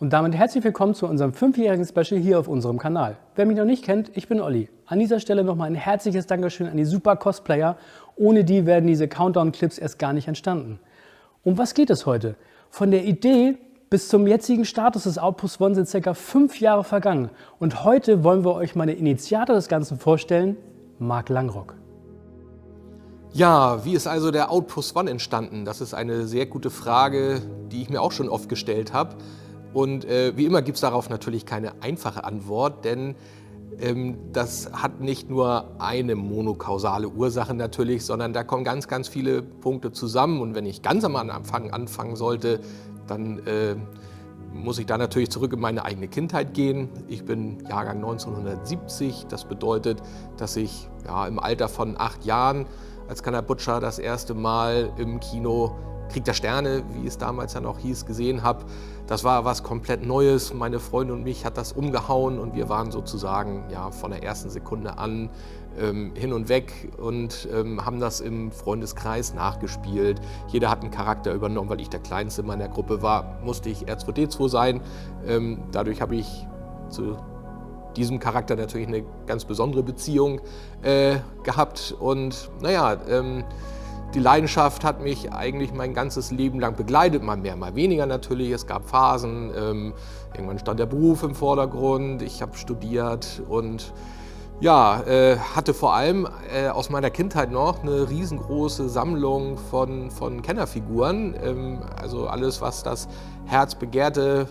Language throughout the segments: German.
Und damit herzlich willkommen zu unserem 5-jährigen Special hier auf unserem Kanal. Wer mich noch nicht kennt, ich bin Olli. An dieser Stelle nochmal ein herzliches Dankeschön an die super Cosplayer. Ohne die wären diese Countdown-Clips erst gar nicht entstanden. Um was geht es heute? Von der Idee bis zum jetzigen Status des Outpost One sind ca. 5 Jahre vergangen. Und heute wollen wir euch mal den Initiator des Ganzen vorstellen, Marc Langrock. Ja, wie ist also der Outpost One entstanden? Das ist eine sehr gute Frage, die ich mir auch schon oft gestellt habe. Und wie immer gibt es darauf natürlich keine einfache Antwort, denn das hat nicht nur eine monokausale Ursache natürlich, sondern da kommen ganz, ganz viele Punkte zusammen. Und wenn ich ganz am Anfang anfangen sollte, dann muss ich da natürlich zurück in meine eigene Kindheit gehen. Ich bin Jahrgang 1970, das bedeutet, dass ich im Alter von 8 Jahren als Kanabutscha das erste Mal im Kino Krieg der Sterne, wie es damals ja noch hieß, gesehen habe. Das war was komplett Neues. Meine Freunde und mich hat das umgehauen und wir waren sozusagen von der ersten Sekunde an hin und weg und haben das im Freundeskreis nachgespielt. Jeder hat einen Charakter übernommen, weil ich der Kleinste in meiner Gruppe war, musste ich R2D2 sein. Dadurch habe ich zu diesem Charakter natürlich eine ganz besondere Beziehung gehabt und die Leidenschaft hat mich eigentlich mein ganzes Leben lang begleitet, mal mehr, mal weniger natürlich. Es gab Phasen, irgendwann stand der Beruf im Vordergrund, ich habe studiert und hatte vor allem aus meiner Kindheit noch eine riesengroße Sammlung von Kennerfiguren. Also alles, was das Herz begehrte,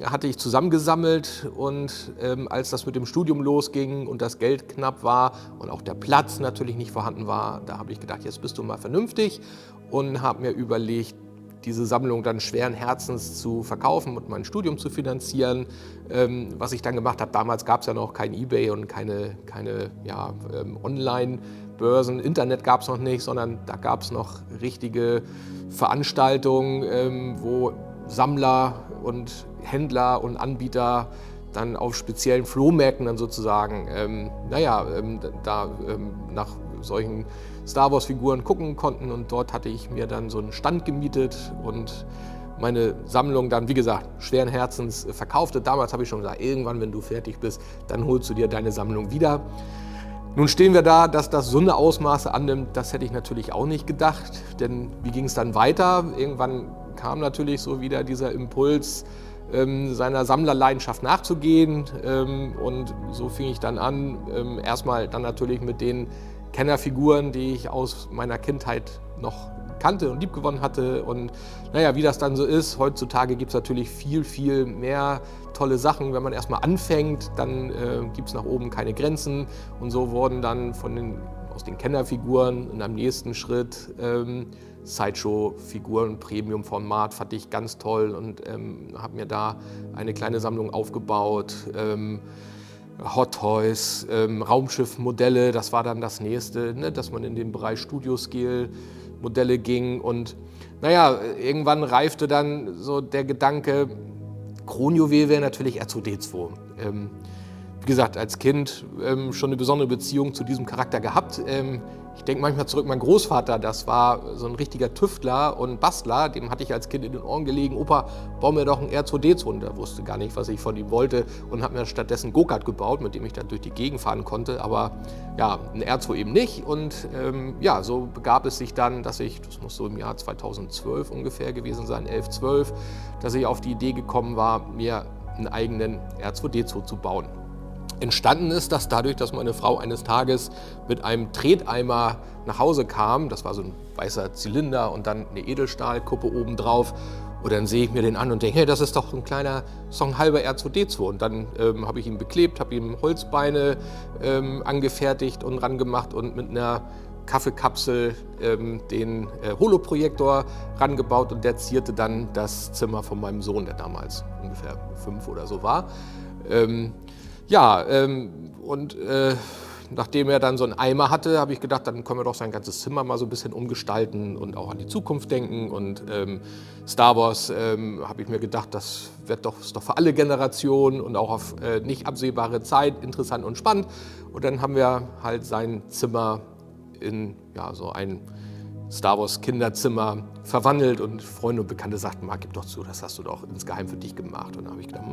hatte ich zusammengesammelt und als das mit dem Studium losging und das Geld knapp war und auch der Platz natürlich nicht vorhanden war, da habe ich gedacht, jetzt bist du mal vernünftig und habe mir überlegt, diese Sammlung dann schweren Herzens zu verkaufen und mein Studium zu finanzieren. Was ich dann gemacht habe, damals gab es ja noch kein eBay und keine Online-Börsen, Internet gab es noch nicht, sondern da gab es noch richtige Veranstaltungen, wo Sammler und Händler und Anbieter dann auf speziellen Flohmärkten dann sozusagen nach solchen Star Wars Figuren gucken konnten und dort hatte ich mir dann so einen Stand gemietet und meine Sammlung dann, wie gesagt, schweren Herzens verkaufte. Damals habe ich schon gesagt, irgendwann, wenn du fertig bist, dann holst du dir deine Sammlung wieder. Nun stehen wir da, dass das so eine Ausmaße annimmt, das hätte ich natürlich auch nicht gedacht, denn wie ging es dann weiter? Irgendwann kam natürlich so wieder dieser Impuls, seiner Sammlerleidenschaft nachzugehen und so fing ich dann an, erstmal dann natürlich mit den Kennerfiguren, die ich aus meiner Kindheit noch kannte und liebgewonnen hatte und wie das dann so ist, heutzutage gibt es natürlich viel, viel mehr tolle Sachen. Wenn man erstmal anfängt, dann gibt es nach oben keine Grenzen und so wurden dann aus den Kennerfiguren in einem nächsten Schritt Sideshow-Figuren, Premium-Format, fand ich ganz toll und habe mir da eine kleine Sammlung aufgebaut. Hot Toys, Raumschiff-Modelle, das war dann das nächste, dass man in den Bereich Studio-Scale-Modelle ging und irgendwann reifte dann so der Gedanke, Kronjuwel wäre natürlich R2D2. Wie gesagt, als Kind schon eine besondere Beziehung zu diesem Charakter gehabt. Ich denke manchmal zurück, mein Großvater, das war so ein richtiger Tüftler und Bastler, dem hatte ich als Kind in den Ohren gelegen, Opa, bau mir doch einen R2D2. Und der wusste gar nicht, was ich von ihm wollte und hat mir stattdessen einen Go-Kart gebaut, mit dem ich dann durch die Gegend fahren konnte, aber ein R2 eben nicht. Und so begab es sich dann, dass ich, das muss so im Jahr 2012 ungefähr gewesen sein, 11, 12, dass ich auf die Idee gekommen war, mir einen eigenen R2D2 zu bauen. Entstanden ist das dadurch, dass meine Frau eines Tages mit einem Treteimer nach Hause kam. Das war so ein weißer Zylinder und dann eine Edelstahlkuppe obendrauf. Und dann sehe ich mir den an und denke, hey, das ist doch ein kleiner, so ein halber R2D2. Und dann habe ich ihn beklebt, habe ihm Holzbeine angefertigt und rangemacht und mit einer Kaffeekapsel den Holoprojektor rangebaut und der zierte dann das Zimmer von meinem Sohn, der damals ungefähr 5 oder so war. Nachdem er dann so einen Eimer hatte, habe ich gedacht, dann können wir doch sein ganzes Zimmer mal so ein bisschen umgestalten und auch an die Zukunft denken. Und Star Wars habe ich mir gedacht, das ist doch für alle Generationen und auch auf nicht absehbare Zeit interessant und spannend. Und dann haben wir halt sein Zimmer in so ein Star Wars Kinderzimmer verwandelt und Freunde und Bekannte sagten, Marc, gib doch zu, das hast du doch insgeheim für dich gemacht. Und da habe ich gedacht,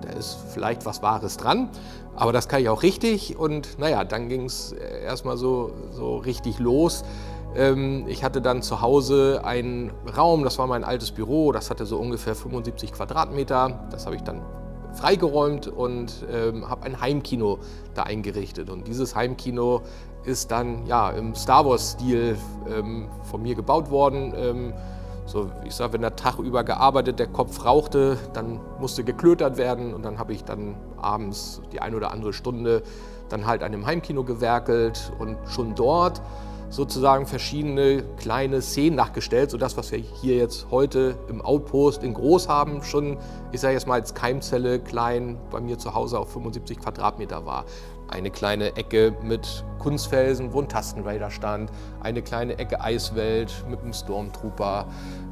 da ist vielleicht was Wahres dran, aber das kann ich auch richtig. Und naja, dann ging es erstmal so richtig los. Ich hatte dann zu Hause einen Raum, das war mein altes Büro, das hatte so ungefähr 75 Quadratmeter. Das habe ich dann freigeräumt und habe ein Heimkino da eingerichtet. Und dieses Heimkino ist dann ja im Star Wars-Stil von mir gebaut worden. So, ich sage, wenn der Tag über gearbeitet, der Kopf rauchte, dann musste geklötert werden und dann habe ich dann abends die eine oder andere Stunde dann halt an dem Heimkino gewerkelt und schon dort sozusagen verschiedene kleine Szenen nachgestellt, sodass, was wir hier jetzt heute im Outpost in groß haben, schon, ich sage jetzt mal als Keimzelle klein bei mir zu Hause auf 75 Quadratmeter war. Eine kleine Ecke mit Kunstfelsen, wo ein Tastenraider stand, eine kleine Ecke Eiswelt mit einem Stormtrooper.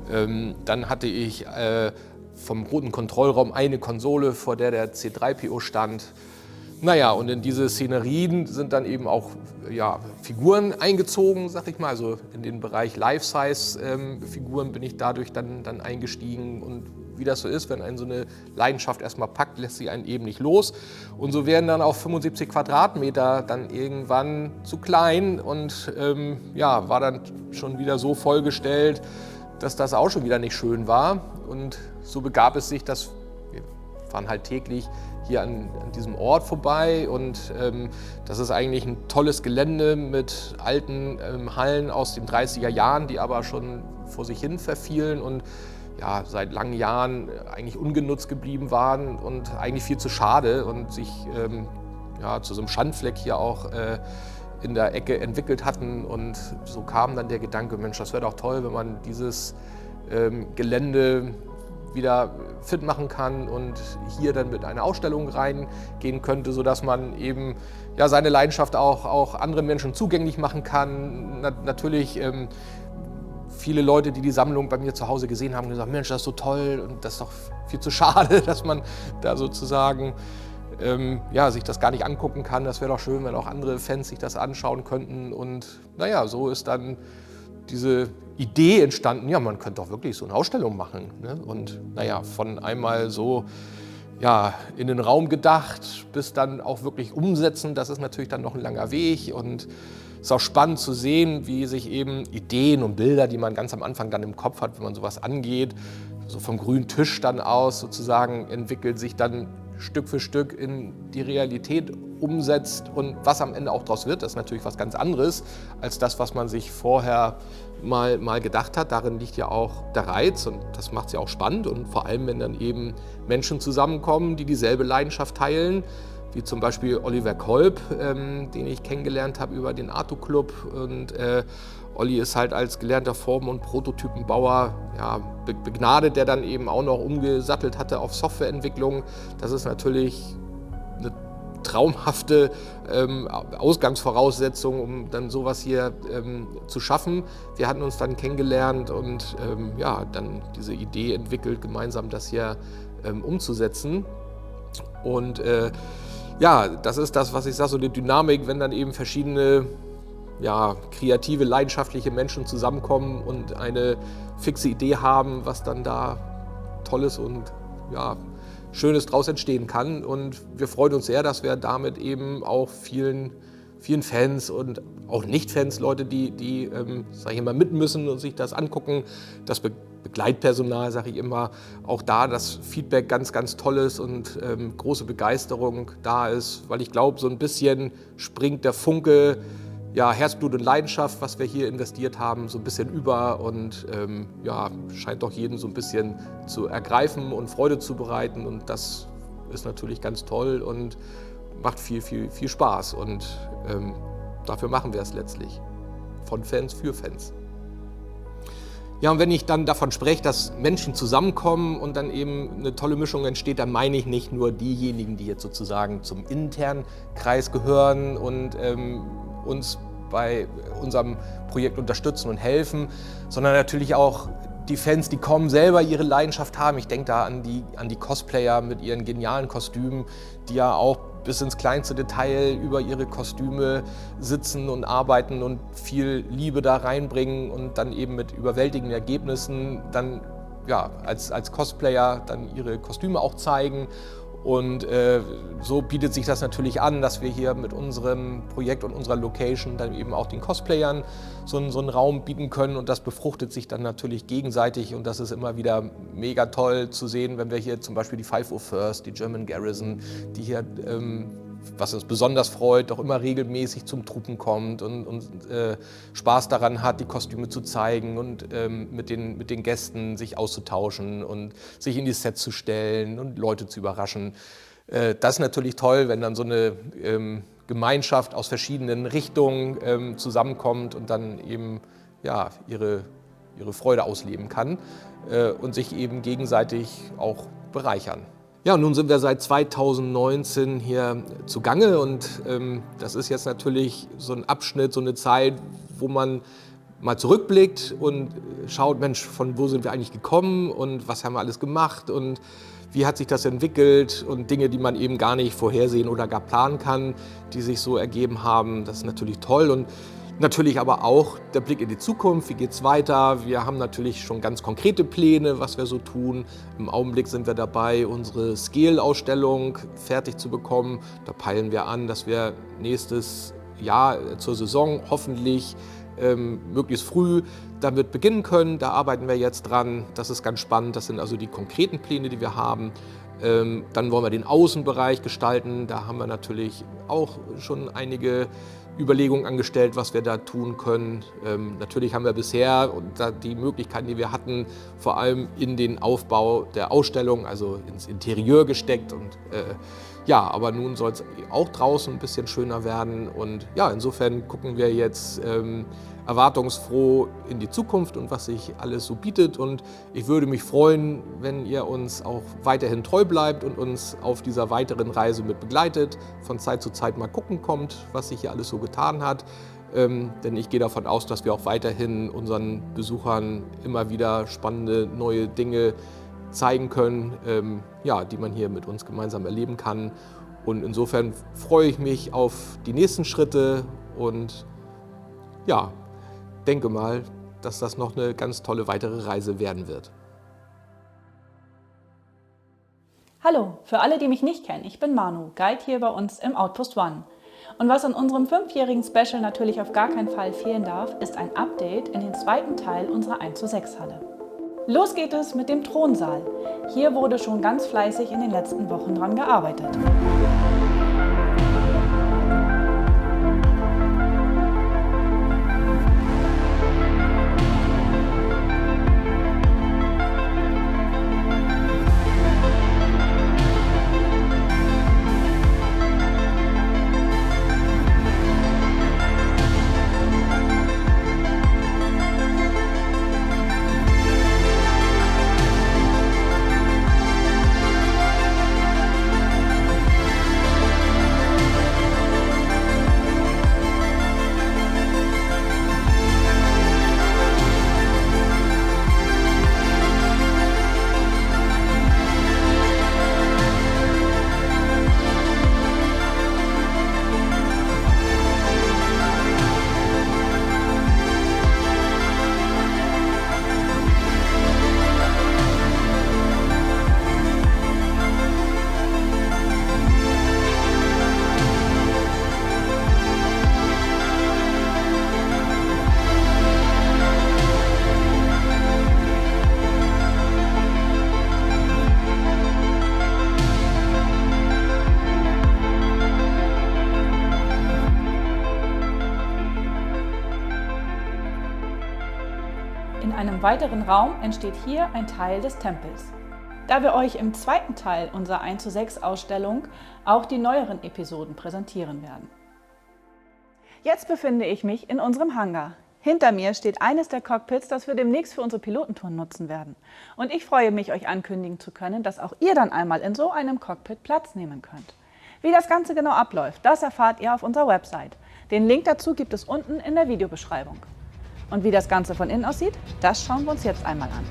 Dann hatte ich vom roten Kontrollraum eine Konsole, vor der C3PO stand. Naja, und in diese Szenerien sind dann eben auch Figuren eingezogen, sag ich mal. Also in den Bereich Life-Size-Figuren bin ich dadurch dann eingestiegen. Und wie das so ist, wenn einen so eine Leidenschaft erstmal packt, lässt sie einen eben nicht los. Und so werden dann auch 75 Quadratmeter dann irgendwann zu klein und war dann schon wieder so vollgestellt, dass das auch schon wieder nicht schön war. Und so begab es sich, dass wir fahren halt täglich hier an diesem Ort vorbei und das ist eigentlich ein tolles Gelände mit alten Hallen aus den 30er Jahren, die aber schon vor sich hin verfielen und ja, seit langen Jahren eigentlich ungenutzt geblieben waren und eigentlich viel zu schade und sich zu so einem Schandfleck hier auch in der Ecke entwickelt hatten. Und so kam dann der Gedanke, Mensch, das wäre doch toll, wenn man dieses Gelände wieder fit machen kann und hier dann mit einer Ausstellung reingehen könnte, sodass man eben seine Leidenschaft auch anderen Menschen zugänglich machen kann. Natürlich viele Leute, die die Sammlung bei mir zu Hause gesehen haben, gesagt, Mensch, das ist so toll und das ist doch viel zu schade, dass man da sozusagen sich das gar nicht angucken kann. Das wäre doch schön, wenn auch andere Fans sich das anschauen könnten. Und naja, so ist dann diese Idee entstanden, ja, man könnte doch wirklich so eine Ausstellung machen. Ne? Und naja, von einmal so in den Raum gedacht, bis dann auch wirklich umsetzen, das ist natürlich dann noch ein langer Weg. Und es ist auch spannend zu sehen, wie sich eben Ideen und Bilder, die man ganz am Anfang dann im Kopf hat, wenn man sowas angeht, so vom grünen Tisch dann aus sozusagen entwickelt sich dann Stück für Stück in die Realität umsetzt und was am Ende auch daraus wird, das ist natürlich was ganz anderes als das, was man sich vorher mal gedacht hat. Darin liegt ja auch der Reiz und das macht es ja auch spannend und vor allem, wenn dann eben Menschen zusammenkommen, die dieselbe Leidenschaft teilen, wie zum Beispiel Oliver Kolb, den ich kennengelernt habe über den Arto Club und Olli ist halt als gelernter Formen- und Prototypenbauer begnadet, der dann eben auch noch umgesattelt hatte auf Softwareentwicklung. Das ist natürlich eine traumhafte Ausgangsvoraussetzung, um dann sowas hier zu schaffen. Wir hatten uns dann kennengelernt und dann diese Idee entwickelt, gemeinsam das hier umzusetzen. Und das ist das, was ich sage, so eine Dynamik, wenn dann eben verschiedene kreative, leidenschaftliche Menschen zusammenkommen und eine fixe Idee haben, was dann da Tolles und Schönes draus entstehen kann. Und wir freuen uns sehr, dass wir damit eben auch vielen Fans und auch Nicht-Fans, Leute, die sage ich immer, mit müssen und sich das angucken, das Begleitpersonal, sage ich immer, auch da das Feedback ganz, ganz toll ist und große Begeisterung da ist, weil ich glaube, so ein bisschen springt der Funke Herzblut und Leidenschaft, was wir hier investiert haben, so ein bisschen über und scheint doch jeden so ein bisschen zu ergreifen und Freude zu bereiten. Und das ist natürlich ganz toll und macht viel, viel, viel Spaß. Und dafür machen wir es letztlich. Von Fans für Fans. Ja, und wenn ich dann davon spreche, dass Menschen zusammenkommen und dann eben eine tolle Mischung entsteht, dann meine ich nicht nur diejenigen, die jetzt sozusagen zum internen Kreis gehören und uns bei unserem Projekt unterstützen und helfen, sondern natürlich auch die Fans, die kommen, selber ihre Leidenschaft haben. Ich denke da an die Cosplayer mit ihren genialen Kostümen, die ja auch bis ins kleinste Detail über ihre Kostüme sitzen und arbeiten und viel Liebe da reinbringen und dann eben mit überwältigenden Ergebnissen dann ja, als Cosplayer dann ihre Kostüme auch zeigen. Und so bietet sich das natürlich an, dass wir hier mit unserem Projekt und unserer Location dann eben auch den Cosplayern so einen Raum bieten können. Und das befruchtet sich dann natürlich gegenseitig. Und das ist immer wieder mega toll zu sehen, wenn wir hier zum Beispiel die 501st, die German Garrison, die hier, was uns besonders freut, auch immer regelmäßig zum Truppen kommt und Spaß daran hat, die Kostüme zu zeigen und mit den Gästen sich auszutauschen und sich in die Sets zu stellen und Leute zu überraschen. Das ist natürlich toll, wenn dann so eine Gemeinschaft aus verschiedenen Richtungen zusammenkommt und dann eben ja, ihre Freude ausleben kann und sich eben gegenseitig auch bereichern. Ja, und nun sind wir seit 2019 hier zugange und das ist jetzt natürlich so ein Abschnitt, so eine Zeit, wo man mal zurückblickt und schaut, Mensch, von wo sind wir eigentlich gekommen und was haben wir alles gemacht und wie hat sich das entwickelt und Dinge, die man eben gar nicht vorhersehen oder gar planen kann, die sich so ergeben haben, das ist natürlich toll. Und natürlich aber auch der Blick in die Zukunft, wie geht es weiter? Wir haben natürlich schon ganz konkrete Pläne, was wir so tun. Im Augenblick sind wir dabei, unsere Scale-Ausstellung fertig zu bekommen. Da peilen wir an, dass wir nächstes Jahr zur Saison hoffentlich möglichst früh damit beginnen können. Da arbeiten wir jetzt dran. Das ist ganz spannend. Das sind also die konkreten Pläne, die wir haben. Dann wollen wir den Außenbereich gestalten. Da haben wir natürlich auch schon einige Überlegungen angestellt, was wir da tun können. Natürlich haben wir bisher die Möglichkeiten, die wir hatten, vor allem in den Aufbau der Ausstellung, also ins Interieur gesteckt. Und ja, aber nun soll es auch draußen ein bisschen schöner werden. Und ja, insofern gucken wir jetzt erwartungsfroh in die Zukunft und was sich alles so bietet. Und ich würde mich freuen, wenn ihr uns auch weiterhin treu bleibt und uns auf dieser weiteren Reise mit begleitet, von Zeit zu Zeit mal gucken kommt, was sich hier alles so getan hat. Denn ich gehe davon aus, dass wir auch weiterhin unseren Besuchern immer wieder spannende neue Dinge zeigen können, ja, die man hier mit uns gemeinsam erleben kann. Und insofern freue ich mich auf die nächsten Schritte und ja, denke mal, dass das noch eine ganz tolle weitere Reise werden wird. Hallo, für alle, die mich nicht kennen, ich bin Manu, Guide hier bei uns im Outpost One. Und was an unserem 5-jährigen Special natürlich auf gar keinen Fall fehlen darf, ist ein Update in den zweiten Teil unserer 1:6 Halle. Los geht es mit dem Thronsaal. Hier wurde schon ganz fleißig in den letzten Wochen dran gearbeitet. In einem weiteren Raum entsteht hier ein Teil des Tempels. Da wir euch im zweiten Teil unserer 1:6 Ausstellung auch die neueren Episoden präsentieren werden. Jetzt befinde ich mich in unserem Hangar. Hinter mir steht eines der Cockpits, das wir demnächst für unsere Pilotentouren nutzen werden. Und ich freue mich, euch ankündigen zu können, dass auch ihr dann einmal in so einem Cockpit Platz nehmen könnt. Wie das Ganze genau abläuft, das erfahrt ihr auf unserer Website. Den Link dazu gibt es unten in der Videobeschreibung. Und wie das Ganze von innen aussieht, das schauen wir uns jetzt einmal an.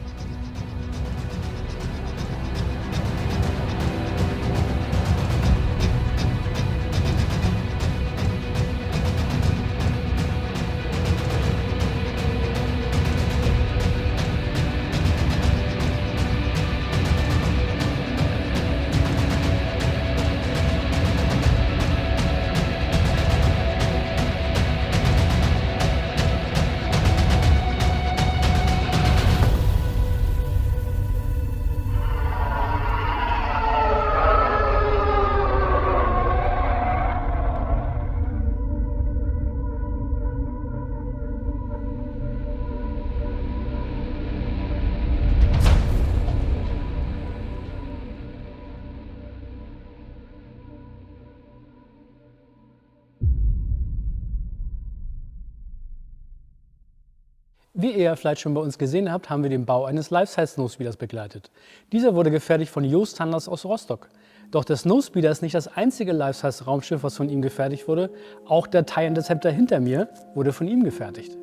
Wie ihr ja vielleicht schon bei uns gesehen habt, haben wir den Bau eines Life-Size-Snowspeeders begleitet. Dieser wurde gefertigt von Joost Sanders aus Rostock. Doch der Snowspeeder ist nicht das einzige Life-Size-Raumschiff, was von ihm gefertigt wurde. Auch der TIE Interceptor hinter mir wurde von ihm gefertigt.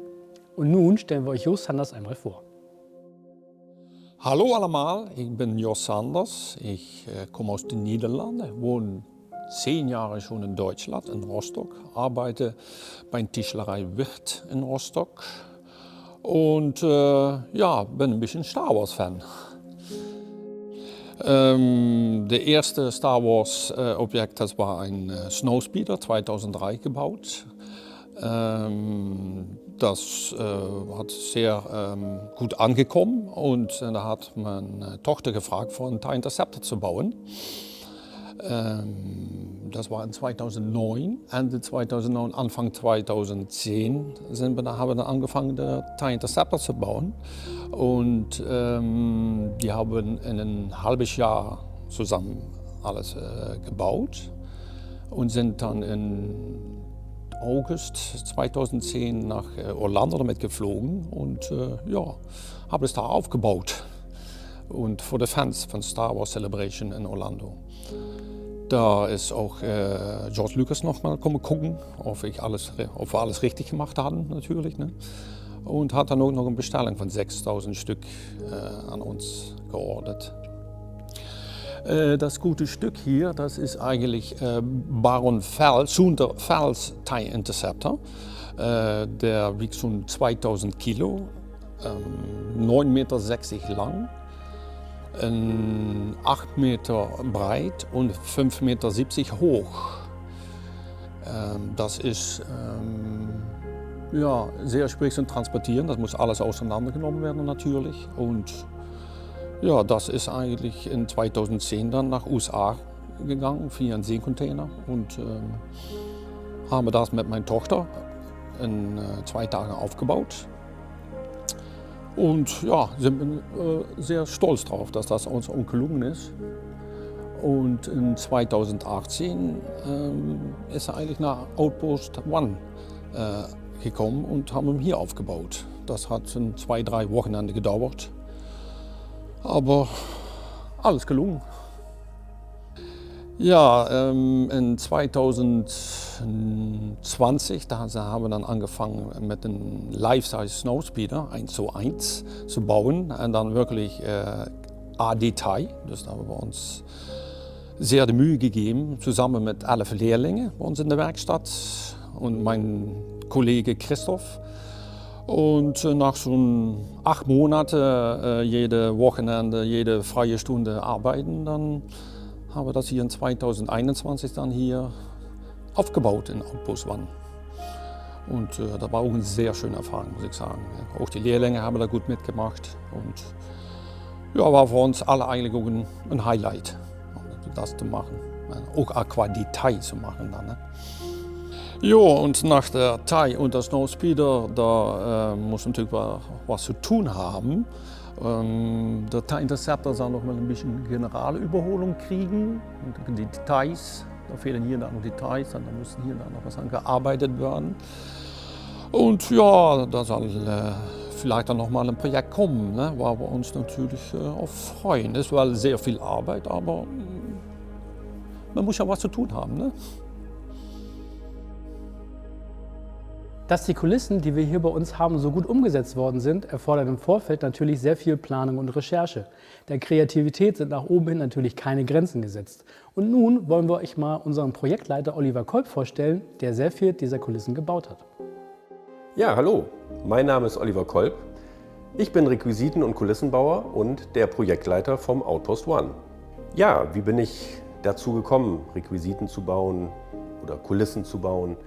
Und nun stellen wir euch Joost Sanders einmal vor. Hallo allemaal, ik ben Jos Sanders. Ich komme aus den Niederlanden, wohne 10 Jahre schon in Deutschland, in Rostock, arbeite bei der Tischlerei Wirth in Rostock und ja, bin ein bisschen Star Wars Fan. Der erste Star Wars Objekt, das war ein Snowspeeder, 2003 gebaut. Das hat sehr gut angekommen und da hat meine Tochter gefragt, einen TIE Interceptor zu bauen. Das war in 2009, Ende 2009, Anfang 2010 haben wir dann angefangen, den TIE Interceptor zu bauen. Und die haben in ein halbes Jahr zusammen alles gebaut und sind dann in August 2010 nach Orlando damit geflogen und ja, haben es da aufgebaut. Und für die Fans von Star Wars Celebration in Orlando. Da ist auch George Lucas noch mal gucken, ob wir alles richtig gemacht haben natürlich. Ne? Und hat dann auch noch eine Bestellung von 6000 Stück an uns geordert. Das gute Stück hier, das ist eigentlich Baron Sunder Fels TIE Interceptor. Der wiegt schon 2000 Kilo, 9,60 Meter lang, 8 Meter breit und 5,70 Meter hoch. Das ist ja, sehr schwierig zu transportieren, das muss alles auseinandergenommen werden natürlich. Und ja, das ist eigentlich in 2010 dann nach USA gegangen, via einen Seekontainer. Und haben das mit meiner Tochter in 2 Tagen aufgebaut. Und ja, sind wir sehr stolz drauf, dass das uns auch gelungen ist. Und in 2018 ist er eigentlich nach Outpost One gekommen und haben ihn hier aufgebaut. Das hat 2, 3 Wochenende gedauert. Aber alles gelungen. Ja, in 2020 da haben wir dann angefangen mit einem Life-Size Snowspeeder 1:1 zu bauen und dann wirklich A-Detail. Das haben wir uns sehr die Mühe gegeben, zusammen mit 11 Lehrlingen bei uns in der Werkstatt und mein Kollege Christoph. Und nach so 8 Monaten, jede Wochenende, jede freie Stunde arbeiten, dann haben wir das hier in 2021 dann hier aufgebaut in Outpost One. Und das war auch eine sehr schöne Erfahrung, muss ich sagen. Auch die Lehrlinge haben da gut mitgemacht und ja, war für uns alle eigentlich auch ein Highlight, das zu machen. Auch Aqua-Detail zu machen dann. Ne? Jo, und nach der TIE und der Snowspeeder, da muss natürlich was zu tun haben. Der TIE Interceptor soll noch mal ein bisschen Generalüberholung kriegen. Und die Details, da fehlen hier dann noch Details, dann müssen hier dann noch was angearbeitet werden. Und ja, da soll vielleicht dann noch mal ein Projekt kommen, ne, wo wir uns natürlich auch freuen. Es war sehr viel Arbeit, aber man muss ja was zu tun haben. Ne? Dass die Kulissen, die wir hier bei uns haben, so gut umgesetzt worden sind, erfordert im Vorfeld natürlich sehr viel Planung und Recherche. Der Kreativität sind nach oben hin natürlich keine Grenzen gesetzt. Und nun wollen wir euch mal unseren Projektleiter Oliver Kolb vorstellen, der sehr viel dieser Kulissen gebaut hat. Ja, hallo, mein Name ist Oliver Kolb. Ich bin Requisiten- und Kulissenbauer und der Projektleiter vom Outpost One. Ja, wie bin ich dazu gekommen, Requisiten zu bauen oder Kulissen zu bauen?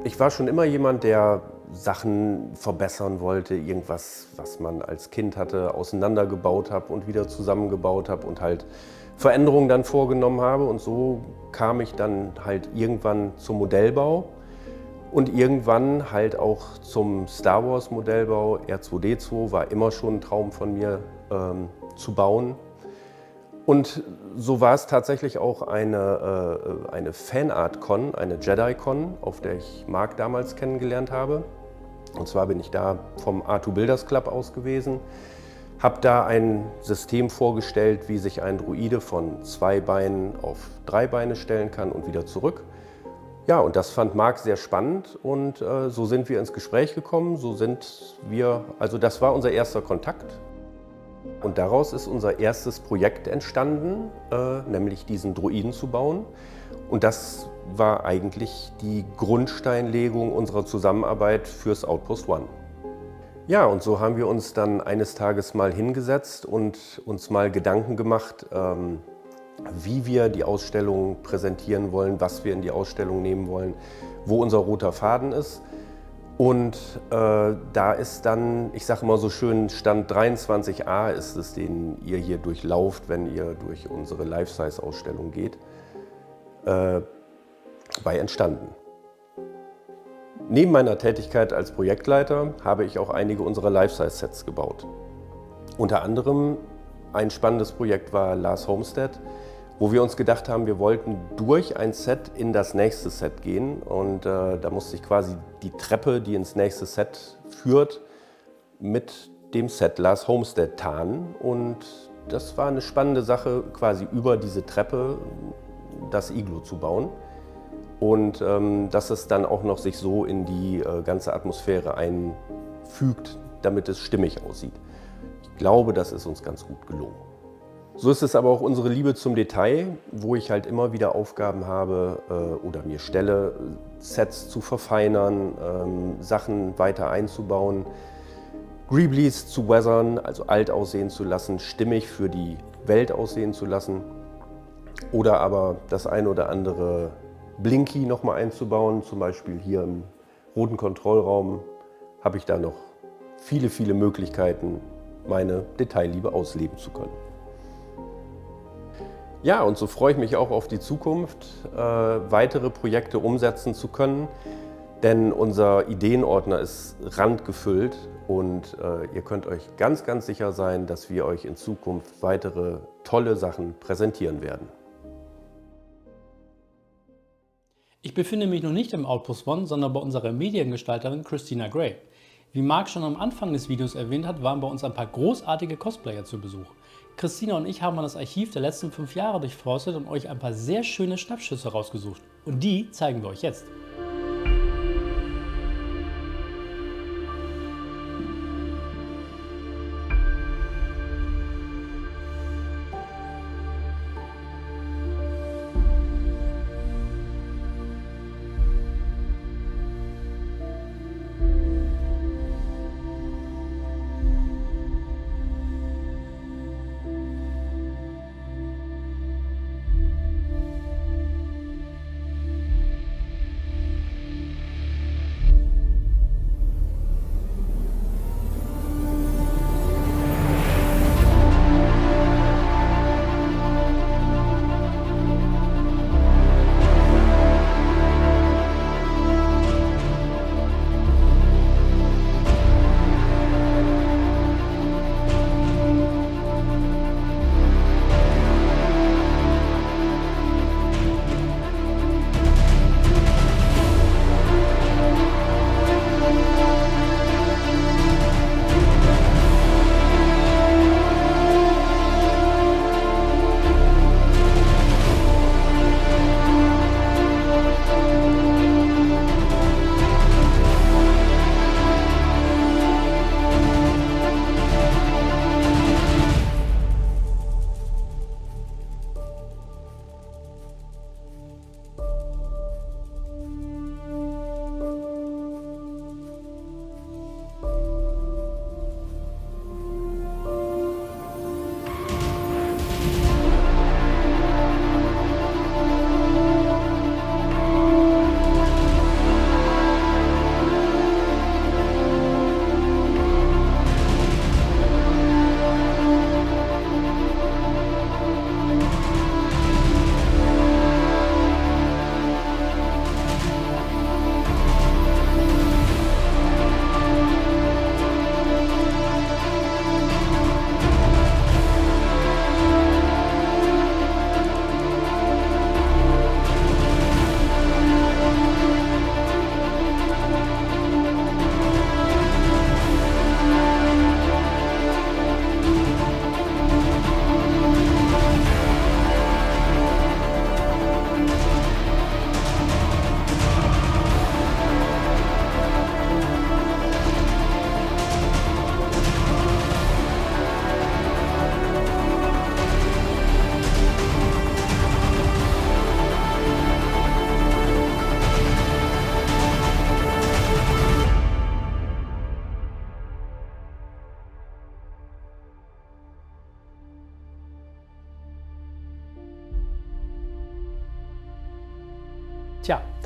Ich war schon immer jemand, der Sachen verbessern wollte, irgendwas, was man als Kind hatte, auseinandergebaut habe und wieder zusammengebaut habe und halt Veränderungen dann vorgenommen habe. Und so kam ich dann halt irgendwann zum Modellbau und irgendwann halt auch zum Star Wars Modellbau. R2D2 war immer schon ein Traum von mir zu bauen. Und so war es tatsächlich auch eine Fanart-Con, eine Jedi-Con, auf der ich Mark damals kennengelernt habe. Und zwar bin ich da vom R2 Builders Club aus gewesen, habe da ein System vorgestellt, wie sich ein Droide von 2 Beinen auf 3 Beine stellen kann und wieder zurück. Ja, und das fand Marc sehr spannend und so sind wir ins Gespräch gekommen, also das war unser erster Kontakt. Und daraus ist unser erstes Projekt entstanden, nämlich diesen Droiden zu bauen. Und das war eigentlich die Grundsteinlegung unserer Zusammenarbeit fürs Outpost One. Ja, und so haben wir uns dann eines Tages mal hingesetzt und uns mal Gedanken gemacht, wie wir die Ausstellung präsentieren wollen, was wir in die Ausstellung nehmen wollen, wo unser roter Faden ist. Und da ist dann, ich sage mal so schön, Stand 23a ist es, den ihr hier durchlauft, wenn ihr durch unsere Life-Size-Ausstellung geht, bei entstanden. Neben meiner Tätigkeit als Projektleiter habe ich auch einige unserer Life-Size-Sets gebaut. Unter anderem ein spannendes Projekt war Last Homestead, wo wir uns gedacht haben, wir wollten durch ein Set in das nächste Set gehen. Und da musste ich quasi die Treppe, die ins nächste Set führt, mit dem Set Last Homestead tarnen. Und das war eine spannende Sache, quasi über diese Treppe das Iglu zu bauen. Und dass es dann auch noch sich so in die ganze Atmosphäre einfügt, damit es stimmig aussieht. Ich glaube, das ist uns ganz gut gelungen. So ist es aber auch unsere Liebe zum Detail, wo ich halt immer wieder Aufgaben habe oder mir stelle, Sets zu verfeinern, Sachen weiter einzubauen, Greeblies zu weathern, also alt aussehen zu lassen, stimmig für die Welt aussehen zu lassen oder aber das ein oder andere Blinky nochmal einzubauen, zum Beispiel hier im roten Kontrollraum habe ich da noch viele, viele Möglichkeiten, meine Detailliebe ausleben zu können. Ja, und so freue ich mich auch auf die Zukunft, weitere Projekte umsetzen zu können, denn unser Ideenordner ist randgefüllt und ihr könnt euch ganz, ganz sicher sein, dass wir euch in Zukunft weitere tolle Sachen präsentieren werden. Ich befinde mich noch nicht im Outpost One, sondern bei unserer Mediengestalterin Christina Gray. Wie Marc schon am Anfang des Videos erwähnt hat, waren bei uns ein paar großartige Cosplayer zu Besuch. Christina und ich haben mal das Archiv der letzten 5 Jahre durchforstet und euch ein paar sehr schöne Schnappschüsse rausgesucht. Und die zeigen wir euch jetzt.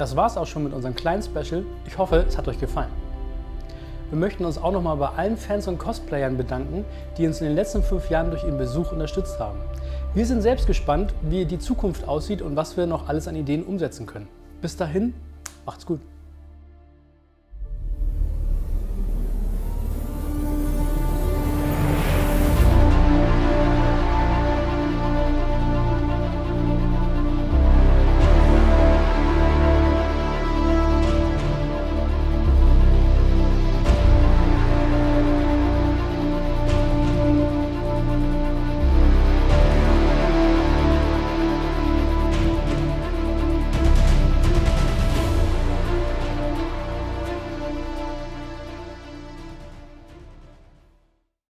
Das war's auch schon mit unserem kleinen Special. Ich hoffe, es hat euch gefallen. Wir möchten uns auch nochmal bei allen Fans und Cosplayern bedanken, die uns in den letzten 5 Jahren durch ihren Besuch unterstützt haben. Wir sind selbst gespannt, wie die Zukunft aussieht und was wir noch alles an Ideen umsetzen können. Bis dahin, macht's gut!